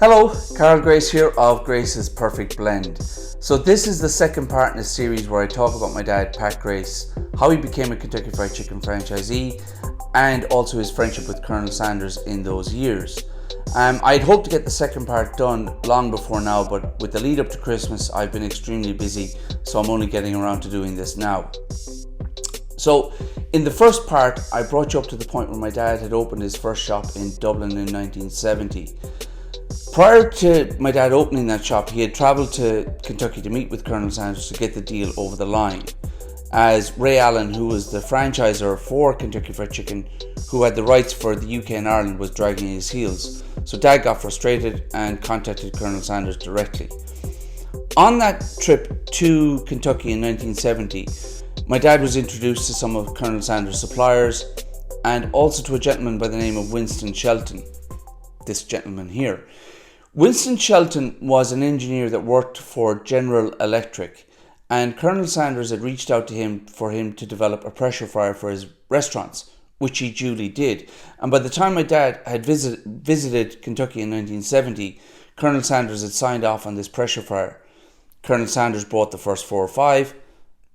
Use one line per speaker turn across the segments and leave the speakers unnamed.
Hello, Carl Grace here of Grace's Perfect Blend. So this is the second part in a series where I talk about my dad, Pat Grace, how he became a Kentucky Fried Chicken franchisee, and also his friendship with Colonel Sanders in those years. I'd hoped to get the second part done long before now, but with the lead up to Christmas, I've been extremely busy, so I'm only getting around to doing this now. So in the first part, I brought you up to the point where my dad had opened his first shop in Dublin in 1970. Prior to my dad opening that shop, he had travelled to Kentucky to meet with Colonel Sanders to get the deal over the line, as Ray Allen, who was the franchisor for Kentucky Fried Chicken, who had the rights for the UK and Ireland, was dragging his heels. So Dad got frustrated and contacted Colonel Sanders directly. On that trip to Kentucky in 1970, my dad was introduced to some of Colonel Sanders' suppliers and also to a gentleman by the name of Winston Shelton, this gentleman here. Winston Shelton was an engineer that worked for General Electric, and Colonel Sanders had reached out to him for him to develop a pressure fryer for his restaurants, which he duly did. And by the time my dad had visited Kentucky in 1970, Colonel Sanders had signed off on this pressure fryer. Colonel Sanders bought the first 4 or 5.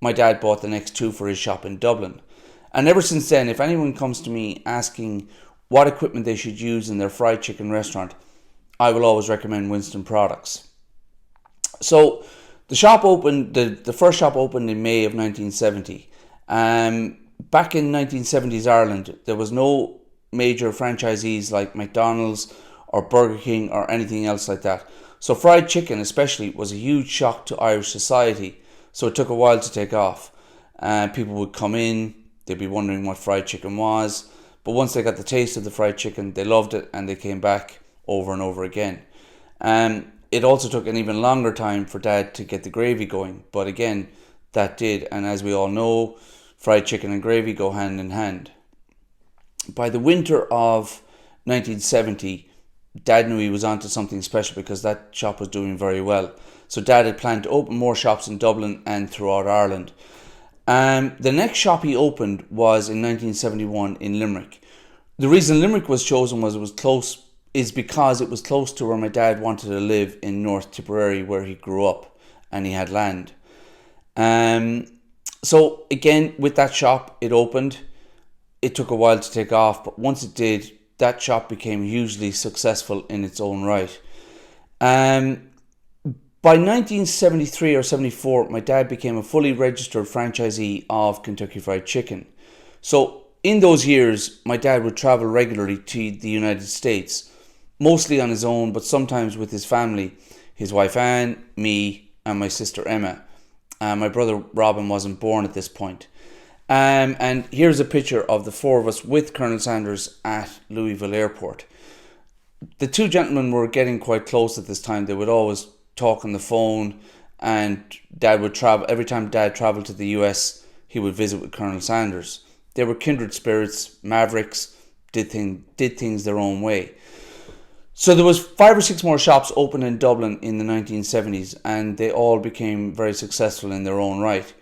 My dad bought the next 2 for his shop in Dublin. And ever since then, if anyone comes to me asking what equipment they should use in their fried chicken restaurant, I will always recommend Winston products. So the shop opened, the first shop opened in May of 1970. Back in 1970s Ireland, there was no major franchisees like McDonald's or Burger King or anything else like that. So fried chicken especially was a huge shock to Irish society. So it took a while to take off. People would come in, they'd be wondering what fried chicken was. But once they got the taste of the fried chicken, they loved it and they came back over and over again. It also took an even longer time for Dad to get the gravy going, but again, that did. And as we all know, fried chicken and gravy go hand in hand. By the winter of 1970, Dad knew he was onto something special because that shop was doing very well. So Dad had planned to open more shops in Dublin and throughout Ireland. The next shop he opened was in 1971 in Limerick. The reason Limerick was chosen is because it was close to where my dad wanted to live in North Tipperary, where he grew up and he had land. So again, with that shop, it opened. It took a while to take off, but once it did, that shop became hugely successful in its own right. By 1973 or 74, my dad became a fully registered franchisee of Kentucky Fried Chicken. So in those years, my dad would travel regularly to the United States, mostly on his own, but sometimes with his family, his wife Anne, me, and my sister Emma. My brother Robin wasn't born at this point. And here's a picture of the 4 of us with Colonel Sanders at Louisville Airport. The 2 gentlemen were getting quite close at this time. They would always talk on the phone, and Dad would travel. Every time Dad traveled to the US, he would visit with Colonel Sanders. They were kindred spirits, mavericks, did things their own way. So there was 5 or 6 more shops open in Dublin in the 1970s, and they all became very successful in their own right.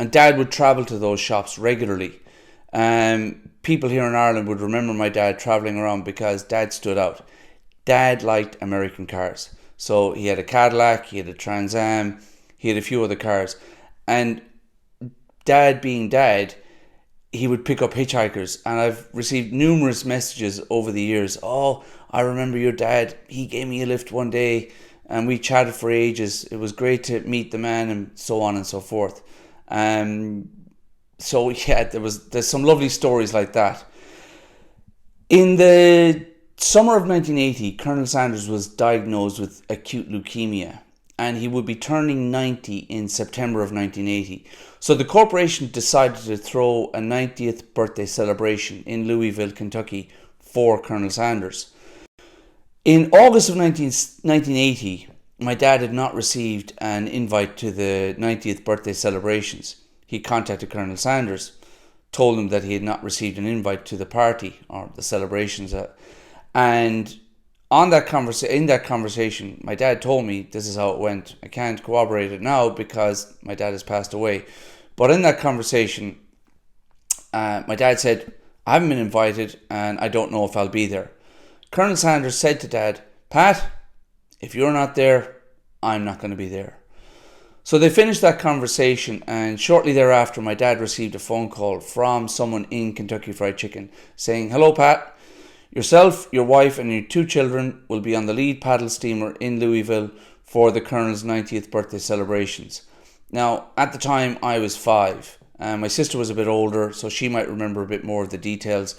And Dad would travel to those shops regularly. People here in Ireland would remember my dad traveling around because Dad stood out. Dad liked American cars. So he had a Cadillac, he had a Trans Am, he had a few other cars. And Dad being Dad, he would pick up hitchhikers. And I've received numerous messages over the years. Oh, I remember your dad. He gave me a lift one day and we chatted for ages. It was great to meet the man, and so on and so forth. So yeah, there's some lovely stories like that. In the summer of 1980, Colonel Sanders was diagnosed with acute leukemia, and he would be turning 90 in September of 1980. So the corporation decided to throw a 90th birthday celebration in Louisville, Kentucky for Colonel Sanders. In August of 1980, my dad had not received an invite to the 90th birthday celebrations. He contacted Colonel Sanders, told him that he had not received an invite to the party or the celebrations. And in that conversation, my dad told me this is how it went. I can't corroborate it now because my dad has passed away. But in that conversation, my dad said, I haven't been invited and I don't know if I'll be there. Colonel Sanders said to Dad, Pat, If you're not there, I'm not going to be there. So they finished that conversation, and shortly thereafter my dad received a phone call from someone in Kentucky Fried Chicken saying, "Hello Pat, yourself, your wife and your 2 children will be on the lead paddle steamer in Louisville for the Colonel's 90th birthday celebrations." Now, at the time I was 5. My sister was a bit older, so she might remember a bit more of the details.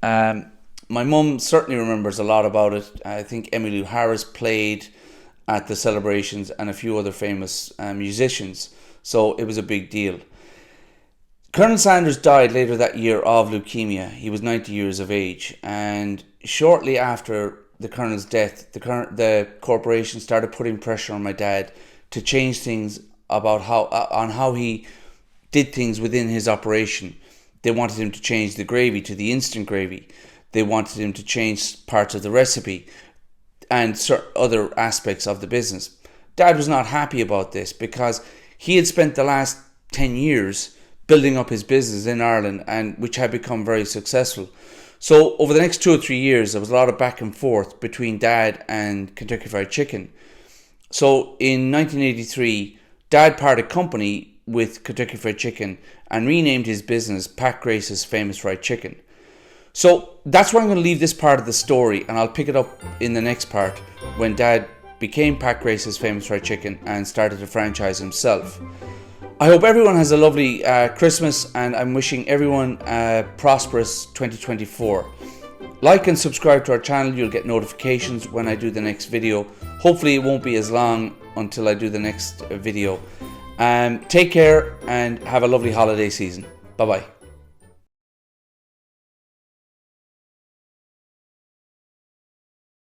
My mum certainly remembers a lot about it. I think Emmylou Harris played at the celebrations and a few other famous musicians, so it was a big deal. Colonel Sanders died later that year of leukemia. He was 90 years of age, and shortly after the Colonel's death, the corporation started putting pressure on my dad to change things about how he did things within his operation. They wanted him to change the gravy to the instant gravy. They wanted him to change parts of the recipe and certain other aspects of the business. Dad was not happy about this because he had spent the last 10 years building up his business in Ireland, and which had become very successful. So over the next 2 or 3 years, there was a lot of back and forth between Dad and Kentucky Fried Chicken. So in 1983, Dad parted company with Kentucky Fried Chicken and renamed his business Pat Grace's Famous Fried Chicken. So that's where I'm going to leave this part of the story, and I'll pick it up in the next part when Dad became Pat Grace's Famous Fried Chicken and started a franchise himself. I hope everyone has a lovely Christmas, and I'm wishing everyone a prosperous 2024. Like and subscribe to our channel. You'll get notifications when I do the next video. Hopefully it won't be as long until I do the next video. Take care and have a lovely holiday season. Bye bye.